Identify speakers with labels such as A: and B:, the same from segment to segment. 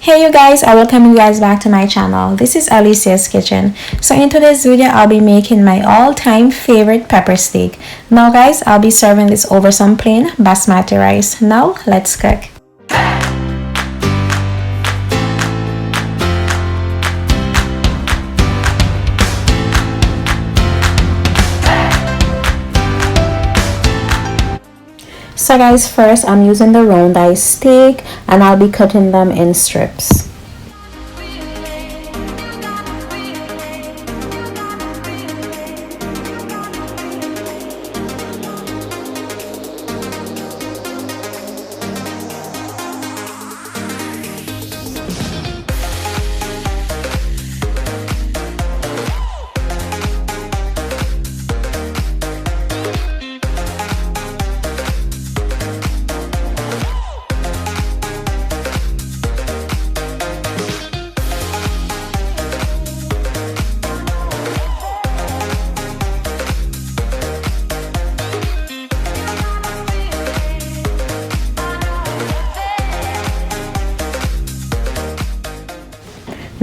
A: Hey you guys, I welcome you guys back to my channel. This is Alicia's Kitchen. So in today's video, I'll be making my all-time favorite pepper steak. Now guys, I'll be serving this over some plain basmati rice. Now let's cook. So guys, first I'm using the round eye steak and I'll be cutting them in strips.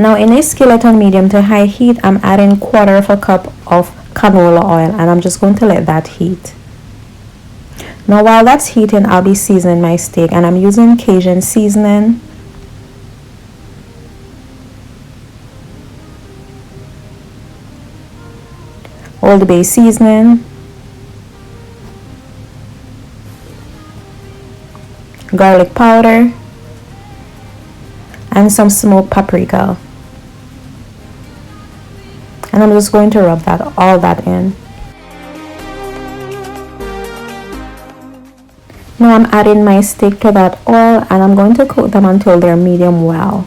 A: Now in a skillet on medium to high heat, I'm adding 1/4 cup of canola oil and I'm just going to let that heat. Now while that's heating, I'll be seasoning my steak and I'm using Cajun seasoning, Old Bay seasoning, garlic powder, and some smoked paprika. And I'm just going to rub all that in. Now I'm adding my steak to that oil and I'm going to cook them until they're medium well.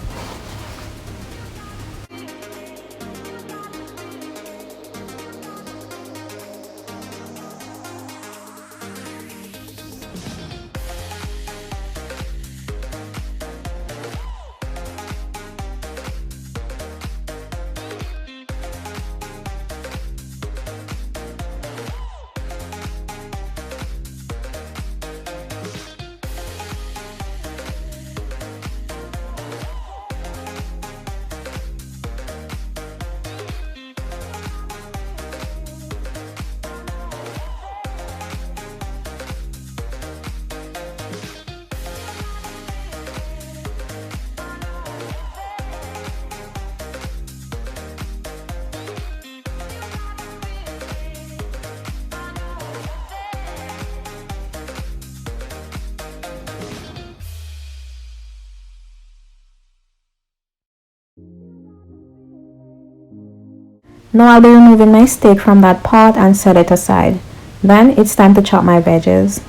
A: Now I'll be removing my steak from that pot and set it aside. Then it's time to chop my veggies.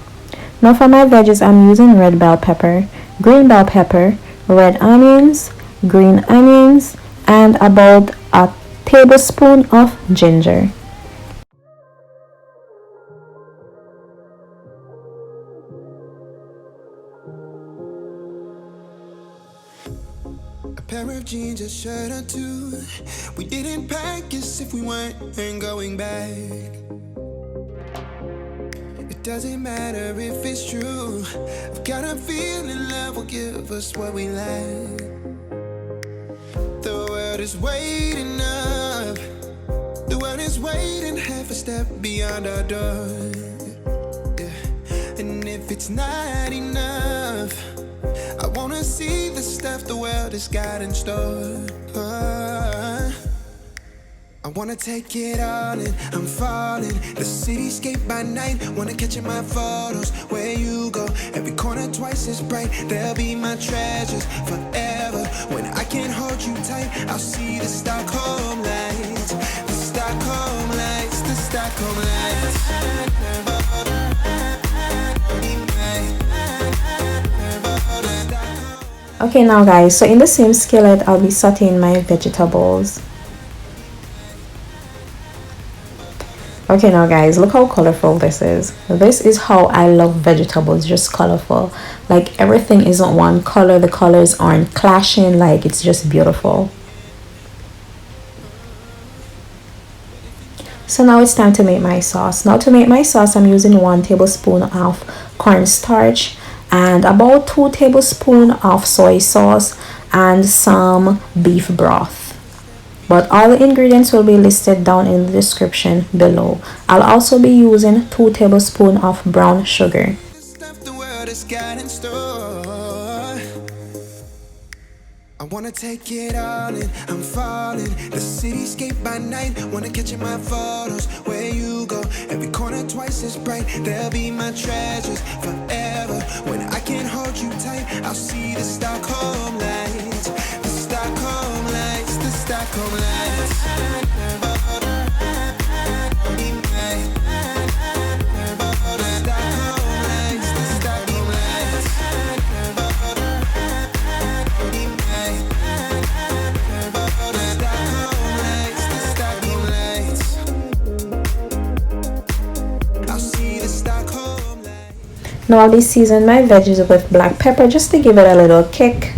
A: Now for my veggies, I'm using red bell pepper, green bell pepper, red onions, green onions, and about a tablespoon of ginger.
B: A pair of jeans, a shirt or two. We didn't pack as if we weren't going back. It doesn't matter if it's true. I've got a feeling love will give us what we lack. The world is waiting up. The world is waiting half a step beyond our door. Yeah. And if it's not enough, I wanna see the stuff the world has got in store. I wanna take it all in, I'm falling. The cityscape by night, wanna catch in my photos. Where you go, every corner twice as bright. They'll be my treasures forever. When I can't hold you tight, I'll see the Stockholm lights. The Stockholm lights, the Stockholm lights.
A: Okay now guys, so in the same skillet, I'll be sauteing my vegetables. Okay now guys, look how colorful this is. This is how I love vegetables, just colorful. Like everything isn't one color, the colors aren't clashing, like it's just beautiful. So now it's time to make my sauce. Now to make my sauce, I'm using 1 tablespoon of cornstarch and about 2 tablespoons of soy sauce and some beef broth. But all the ingredients will be listed down in the description below. I'll also be using 2 tablespoons of brown sugar.
B: I wanna take it all in, I'm falling. The cityscape by night, wanna catch in my photos. Where you go, every corner twice as bright. They'll be my treasures forever. When I can't hold you tight, I'll see the Stockholm lights. The Stockholm lights, the Stockholm lights.
A: Now I'll be seasoning my veggies with black pepper just to give it a little kick.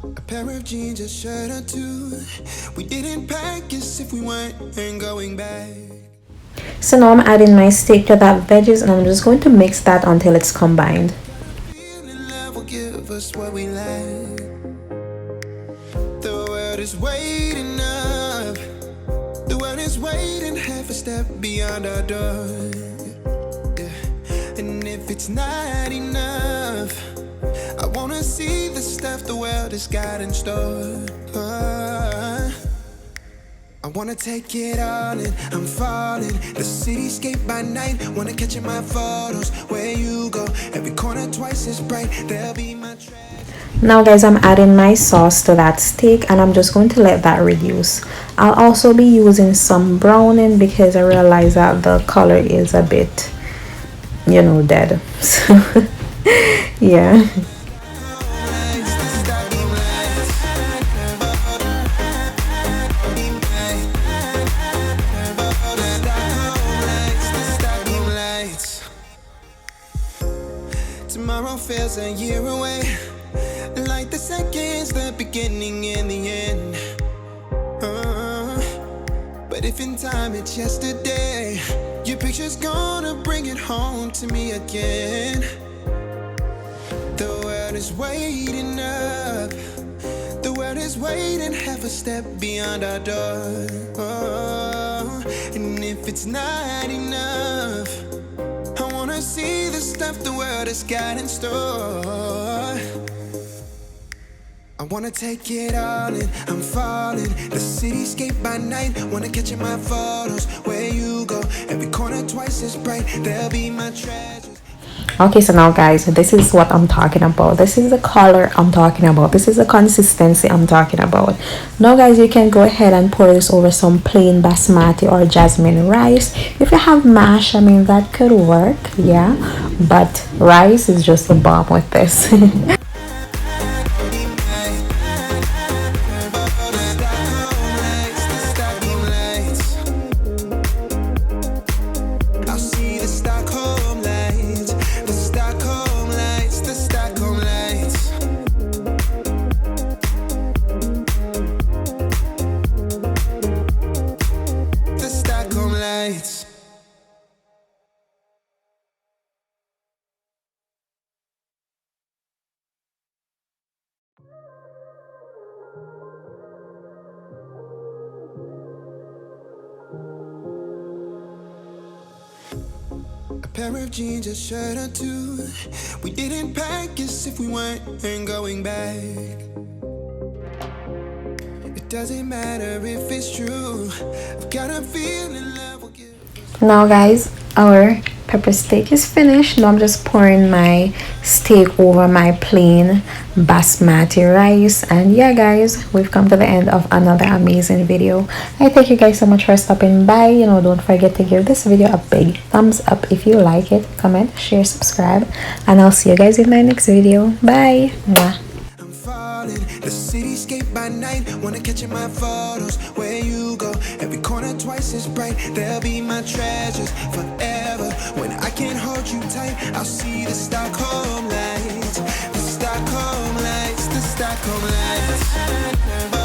B: A pair of jeans, a shirt or two. We didn't pack as if we weren't going back.
A: So now I'm adding my steak to that veggies and I'm just going to mix that until it's combined.
B: Give us what we like. The world is waiting up. The world is waiting half a step beyond our door. Yeah. And if it's not enough, I wanna see the stuff the world has got in store. I wanna take it all in, I'm falling. The cityscape by night, wanna catch in my photos. Where you go, every corner twice as bright. They'll be my treasure.
A: Now guys, I'm adding my sauce to that steak and I'm just going to let that reduce. I'll also be using some browning because I realize that the color is a bit, dead. So yeah.
B: Tomorrow feels a year away, like the seconds, the beginning and the end. But if in time it's yesterday, your picture's gonna bring it home to me again. The world is waiting up. The world is waiting half a step beyond our door. And if it's not enough, I wanna see the stuff the world has got in store. I wanna take it all in, I'm falling. The cityscape by night, wanna catch in my photos. Where you go, every corner twice as bright. They'll be my treasures.
A: Okay, so now guys, this is what I'm talking about. This is the color I'm talking about. This is the consistency I'm talking about. Now guys, you can go ahead and pour this over some plain basmati or jasmine rice. If you have mash, I mean, that could work, yeah, but rice is just a bomb with this.
B: A pair of jeans, a shirt or two. We didn't pack as if we weren't going back. It doesn't matter if it's true. I've got a feeling love will give.
A: Now guys, our pepper steak is finished. Now I'm just pouring my steak over my plain basmati rice. And yeah guys, we've come to the end of another amazing video. I thank you guys so much for stopping by. Don't forget to give this video a big thumbs up if you like it. Comment, share, subscribe, and I'll see you guys in my next video. Bye. Mwah.
B: The cityscape by night, wanna catch in my photos. Where you go, every corner twice as bright. They'll be my treasures forever. When I can't hold you tight, I'll see the Stockholm lights. The Stockholm lights, the Stockholm lights.